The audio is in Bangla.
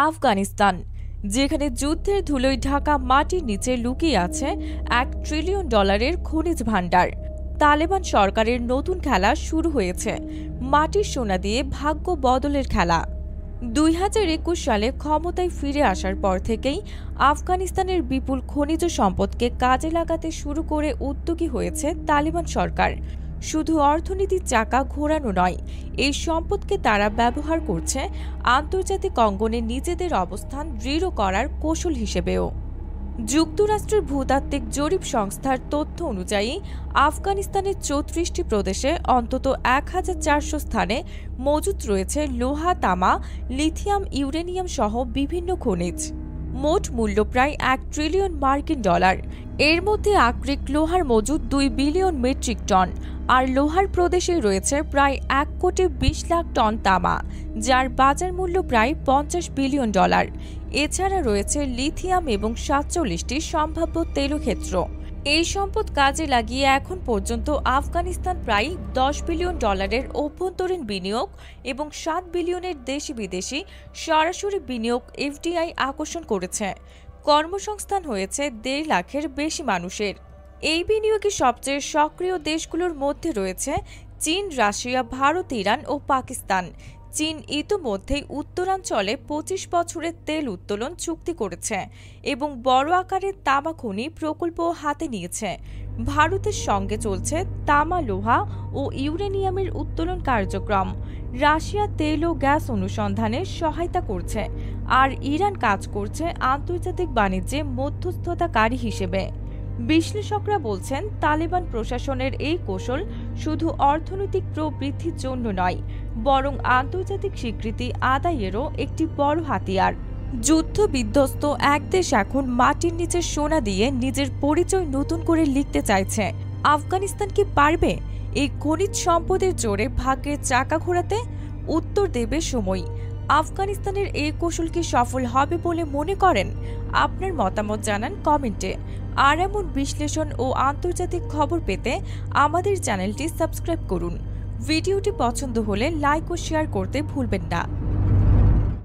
আফগানিস্তান, যেখানে যুদ্ধের ধুলোয় ঢাকা মাটির নিচে লুকিয়ে আছে $1 ট্রিলিয়ন খনিজ ভাণ্ডার। তালেবান সরকারের নতুন খেলা শুরু হয়েছে, মাটির সোনা দিয়ে ভাগ্য বদলের খেলা। 2021 সালে ক্ষমতায় ফিরে আসার পর থেকেই আফগানিস্তানের বিপুল খনিজ সম্পদকে কাজে লাগাতে শুরু করে উদ্যোগী হয়েছে তালেবান সরকার। শুধু অর্থনীতির চাকা ঘোরানো নয়, এই সম্পদকে তারা ব্যবহার করছে আন্তর্জাতিক অঙ্গনে নিজেদের অবস্থান দৃঢ় করার কৌশল হিসেবেও। যুক্তরাষ্ট্রের ভূতাত্ত্বিক জরিপ সংস্থার তথ্য অনুযায়ী আফগানিস্তানের 34টি প্রদেশে অন্তত 1400 স্থানে মজুত রয়েছে লোহা, তামা, লিথিয়াম, ইউরেনিয়াম সহ বিভিন্ন খনিজ। মোট মূল্য প্রায় $1 ট্রিলিয়ন। এর মধ্যে আকরিক লোহার মজুদ 2 বিলিয়ন মেট্রিক টন, আর লোহার প্রদেশে রয়েছে প্রায় 1,20,00,000 টন তামা, যার বাজার মূল্য প্রায় $50 বিলিয়ন। এছাড়া রয়েছে লিথিয়াম এবং 47টি সম্ভাব্য তেলক্ষেত্র। এই সম্পদ কাজে লাগিয়ে এখন পর্যন্ত আফগানিস্তান প্রায় $10 বিলিয়ন অভ্যন্তরীণ বিনিয়োগ এবং 7 বিলিয়নের দেশি বিদেশি সরাসরি বিনিয়োগ এফডিআই আকর্ষণ করেছে। কর্মসংস্থান হয়েছে 1.5 লাখের বেশি মানুষের। এই বিনিয়োগে সবচেয়ে সক্রিয় দেশগুলোর মধ্যে রয়েছে চীন, রাশিয়া, ভারত, ইরান ও পাকিস্তান। চীন ইতোমধ্যেই উত্তরাঞ্চলে 25 বছরের তেল উত্তোলন চুক্তি করেছে এবং বড় আকারের তামা খনি প্রকল্প হাতে নিয়েছে। ভারতের সঙ্গে চলছে তামা, লোহা ও ইউরেনিয়ামের উত্তোলন কার্যক্রম। রাশিয়া তেল ও গ্যাস অনুসন্ধানে সহায়তা করছে, আর ইরান কাজ করছে আন্তর্জাতিক বাণিজ্যে মধ্যস্থতাকারী হিসেবে। বিশ্লেষকরা বলছেন, তালেবান প্রশাসনের এই কৌশল শুধু অর্থনৈতিক প্রবৃদ্ধির জন্য নয়, বরং আন্তর্জাতিক স্বীকৃতি আদায়েরও একটি বড় হাতিয়ার। যুদ্ধ বিধ্বস্ত এক দেশ এখন মাটির নিচে সোনা দিয়ে নিজের পরিচয় নতুন করে লিখতে চাইছে। আফগানিস্তান কি পারবে এই খনিজ সম্পদের জোরে ভাগ্যের চাকা ঘোরাতে? উত্তর দেবে সময়। আফগানিস্তানের এই কৌশল কি সফল হবে বলে মনে করেন? আপনার মতামত জানান কমেন্টে। আর এমন বিশ্লেষণ ও আন্তর্জাতিক খবর পেতে আমাদের চ্যানেলটি সাবস্ক্রাইব করুন। ভিডিওটি পছন্দ হলে লাইক ও শেয়ার করতে ভুলবেন না।